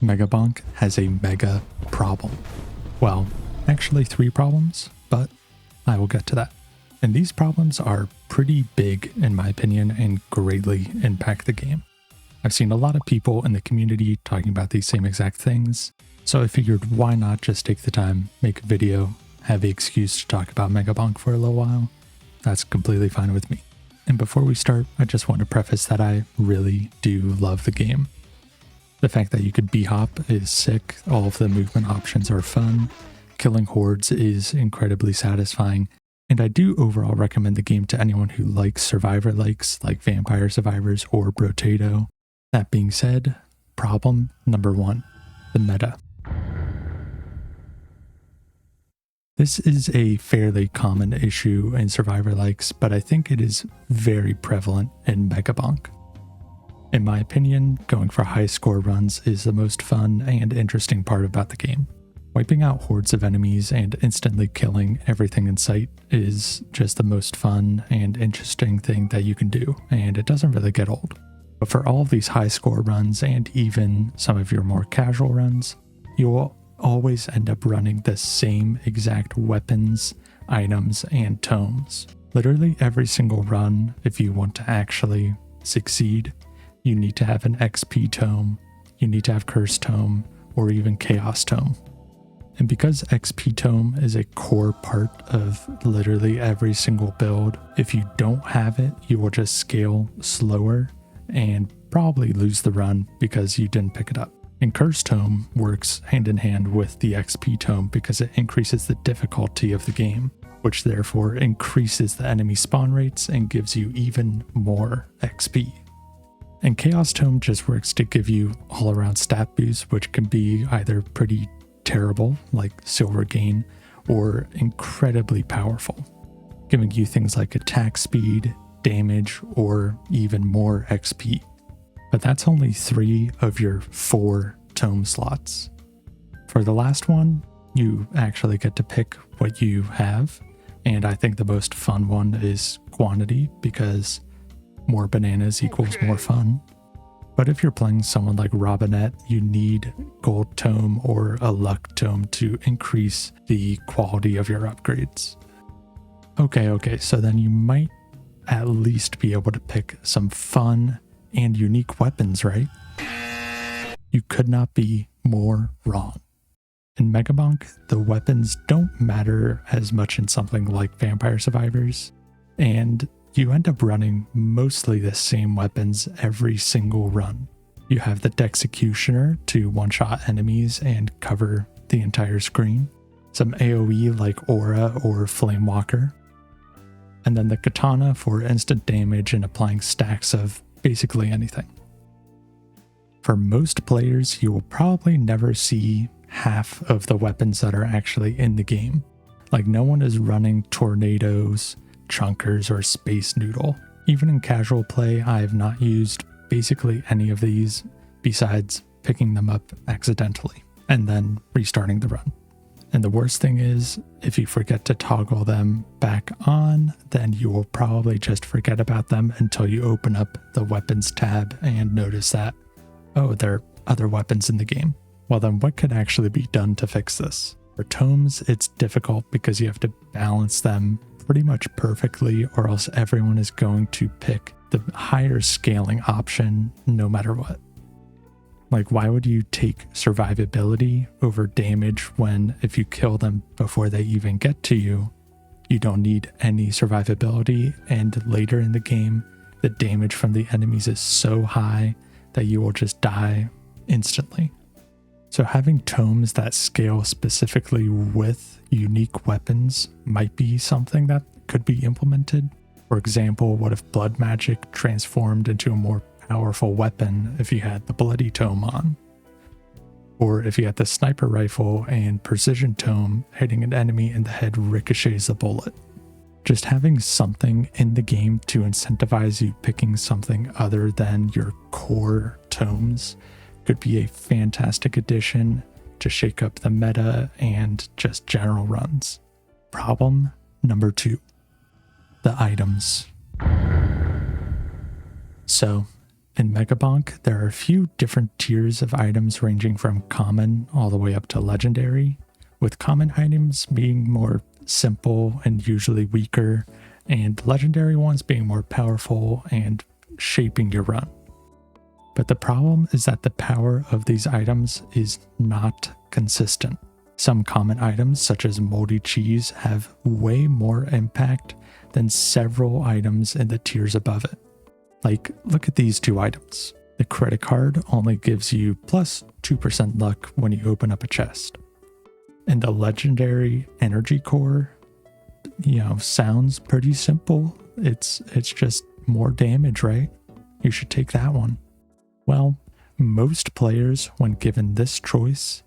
Megabonk has a mega problem. Well, actually 3 problems, but I will get to that. And these problems are pretty big in my opinion and greatly impact the game. I've seen a lot of people in the community talking about these same exact things, so I figured why not just take the time, make a video, have the excuse to talk about Megabonk for a little while. That's completely fine with me. And before we start, I just want to preface that I really do love the game. The fact that you could b-hop is sick, all of the movement options are fun, killing hordes is incredibly satisfying, and I do overall recommend the game to anyone who likes survivor-likes like Vampire Survivors or Brotato. That being said, problem number 1, the meta. This is a fairly common issue in survivor-likes, but I think it is very prevalent in Megabonk. In my opinion, going for high score runs is the most fun and interesting part about the game. Wiping out hordes of enemies and instantly killing everything in sight is just the most fun and interesting thing that you can do, and it doesn't really get old. But for all of these high score runs and even some of your more casual runs, you will always end up running the same exact weapons, items, and tomes. Literally every single run, if you want to actually succeed, you need to have an XP tome, you need to have Curse tome, or even Chaos tome. And because XP tome is a core part of literally every single build, if you don't have it, you will just scale slower and probably lose the run because you didn't pick it up. And Curse tome works hand in hand with the XP tome because it increases the difficulty of the game, which therefore increases the enemy spawn rates and gives you even more XP. And Chaos Tome just works to give you all-around stat boosts, which can be either pretty terrible, like Silver Gain, or incredibly powerful, giving you things like attack speed, damage, or even more XP. But that's only 3 of your 4 tome slots. For the last one, you actually get to pick what you have, and I think the most fun one is quantity, because more bananas equals more fun. But if you're playing someone like Robinette, you need Gold Tome or a Luck Tome to increase the quality of your upgrades. Okay, so then you might at least be able to pick some fun and unique weapons, right? You could not be more wrong. In Megabonk, the weapons don't matter as much in something like Vampire Survivors, and you end up running mostly the same weapons every single run. You have the Dexecutioner to one-shot enemies and cover the entire screen, some AoE like Aura or Flamewalker, and then the Katana for instant damage and applying stacks of basically anything. For most players, you will probably never see half of the weapons that are actually in the game. Like no one is running tornadoes, chunkers, or Space Noodle. Even in casual play, I have not used basically any of these besides picking them up accidentally and then restarting the run. And the worst thing is, if you forget to toggle them back on, then you will probably just forget about them until you open up the weapons tab and notice that, oh, there are other weapons in the game. Well then, what could actually be done to fix this? For tomes, it's difficult because you have to balance them pretty much perfectly, or else everyone is going to pick the higher scaling option no matter what. Like, why would you take survivability over damage when if you kill them before they even get to you, you don't need any survivability, and later in the game, the damage from the enemies is so high that you will just die instantly. So having tomes that scale specifically with unique weapons might be something that could be implemented. For example, what if blood magic transformed into a more powerful weapon if you had the bloody tome on? Or if you had the sniper rifle and precision tome, hitting an enemy in the head ricochets a bullet. Just having something in the game to incentivize you picking something other than your core tomes could be a fantastic addition to shake up the meta and just general runs. Problem number 2, the items. So in Megabonk, there are a few different tiers of items ranging from common all the way up to legendary, with common items being more simple and usually weaker, and legendary ones being more powerful and shaping your run. But the problem is that the power of these items is not consistent. Some common items, such as moldy cheese, have way more impact than several items in the tiers above it. Like, look at these two items. The credit card only gives you plus 2% luck when you open up a chest. And the legendary energy core, sounds pretty simple. It's just more damage, right? You should take that one. Well, most players, when given this choice,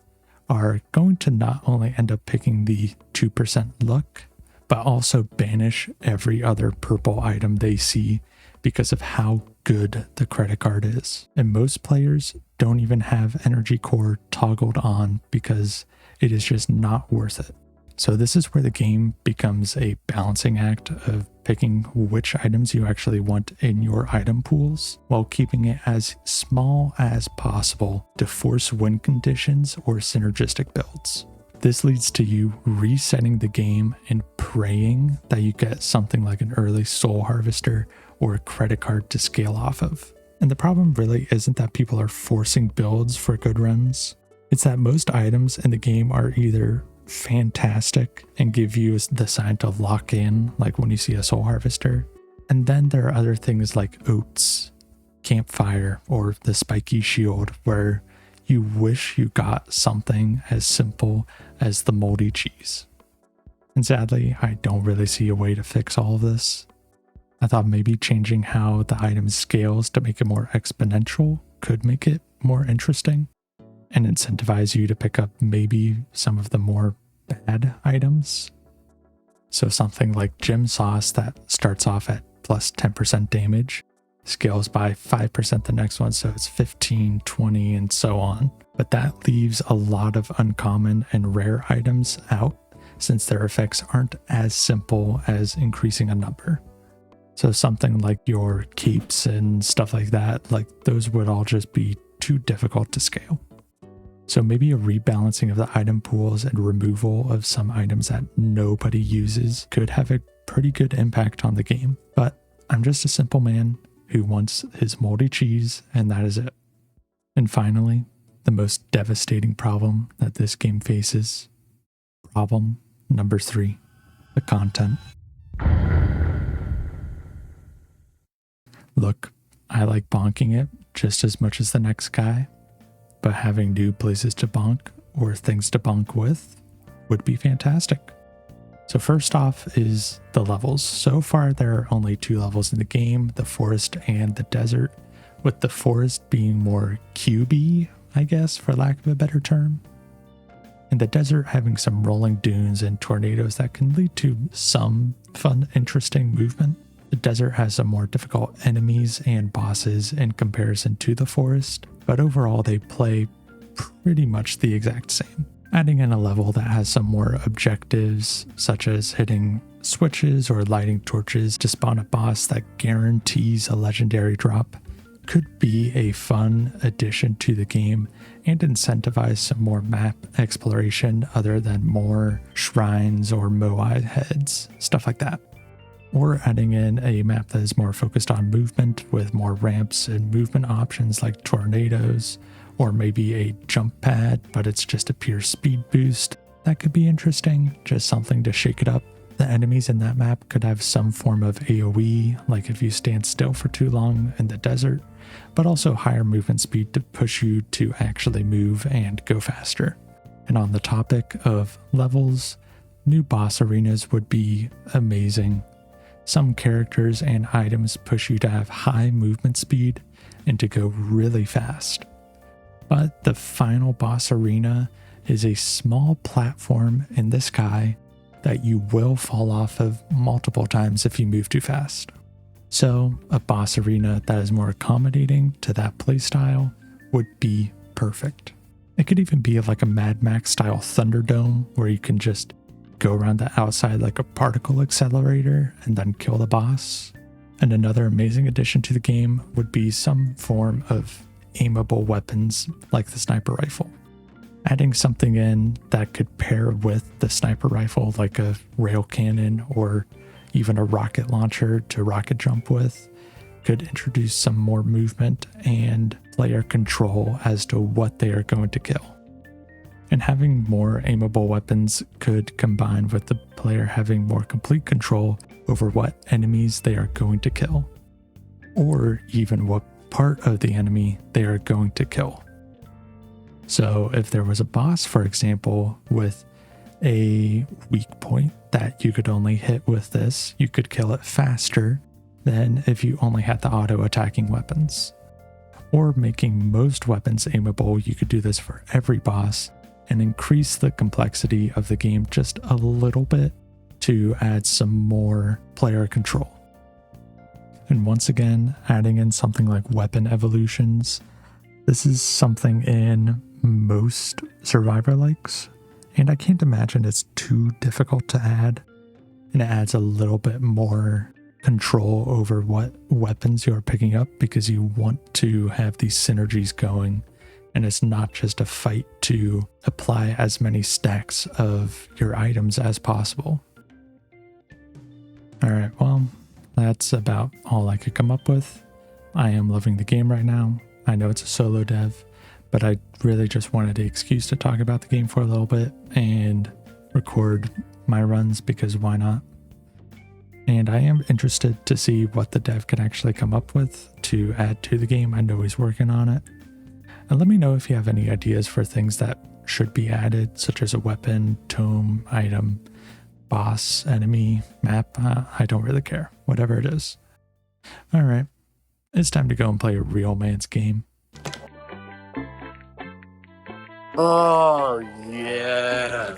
are going to not only end up picking the 2% luck, but also banish every other purple item they see because of how good the credit card is. And most players don't even have energy core toggled on because it is just not worth it. So this is where the game becomes a balancing act of picking which items you actually want in your item pools while keeping it as small as possible to force win conditions or synergistic builds. This leads to you resetting the game and praying that you get something like an early soul harvester or a credit card to scale off of. And the problem really isn't that people are forcing builds for good runs. It's that most items in the game are either fantastic and give you the sign to lock in, like when you see a soul harvester. And then there are other things like oats, campfire, or the spiky shield where you wish you got something as simple as the moldy cheese. And sadly, I don't really see a way to fix all of this. I thought maybe changing how the item scales to make it more exponential could make it more interesting and incentivize you to pick up maybe some of the more bad items. So something like gym sauce that starts off at plus 10% damage, scales by 5% the next one, so it's 15, 20, and so on. But that leaves a lot of uncommon and rare items out since their effects aren't as simple as increasing a number. So something like your capes and stuff like that, like those would all just be too difficult to scale. So maybe a rebalancing of the item pools and removal of some items that nobody uses could have a pretty good impact on the game. But I'm just a simple man who wants his moldy cheese, and that is it. And finally, the most devastating problem that this game faces. Problem number 3, the content. Look, I like bonking it just as much as the next guy, but having new places to bonk or things to bonk with would be fantastic. So first off is the levels. So far there are only 2 levels in the game, the forest and the desert, with the forest being more cubey, I guess, for lack of a better term, and the desert having some rolling dunes and tornadoes that can lead to some fun, interesting movement. The desert has some more difficult enemies and bosses in comparison to the forest, but overall they play pretty much the exact same. Adding in a level that has some more objectives, such as hitting switches or lighting torches to spawn a boss that guarantees a legendary drop, could be a fun addition to the game and incentivize some more map exploration other than more shrines or moai heads, stuff like that. Or adding in a map that is more focused on movement with more ramps and movement options like tornadoes, or maybe a jump pad, but it's just a pure speed boost. That could be interesting, just something to shake it up. The enemies in that map could have some form of AoE, like if you stand still for too long in the desert, but also higher movement speed to push you to actually move and go faster. And on the topic of levels, new boss arenas would be amazing. Some characters and items push you to have high movement speed and to go really fast. But the final boss arena is a small platform in the sky that you will fall off of multiple times if you move too fast. So a boss arena that is more accommodating to that playstyle would be perfect. It could even be like a Mad Max style Thunderdome where you can just go around the outside like a particle accelerator and then kill the boss. And another amazing addition to the game would be some form of aimable weapons like the sniper rifle. Adding something in that could pair with the sniper rifle, like a rail cannon or even a rocket launcher to rocket jump with, could introduce some more movement and player control as to what they are going to kill. And having more aimable weapons could combine with the player having more complete control over what enemies they are going to kill, or even what part of the enemy they are going to kill. So if there was a boss, for example, with a weak point that you could only hit with this, you could kill it faster than if you only had the auto-attacking weapons. Or making most weapons aimable, you could do this for every boss and increase the complexity of the game just a little bit to add some more player control. And once again, adding in something like weapon evolutions. This is something in most Survivor likes, and I can't imagine it's too difficult to add, and it adds a little bit more control over what weapons you're picking up because you want to have these synergies going, and it's not just a fight to apply as many stacks of your items as possible. Alright, well, that's about all I could come up with. I am loving the game right now. I know it's a solo dev, but I really just wanted the excuse to talk about the game for a little bit and record my runs because why not? And I am interested to see what the dev can actually come up with to add to the game. I know he's working on it. And let me know if you have any ideas for things that should be added, such as a weapon, tome, item, boss, enemy, map. I don't really care. Whatever it is. Alright, it's time to go and play a real man's game. Oh, yeah.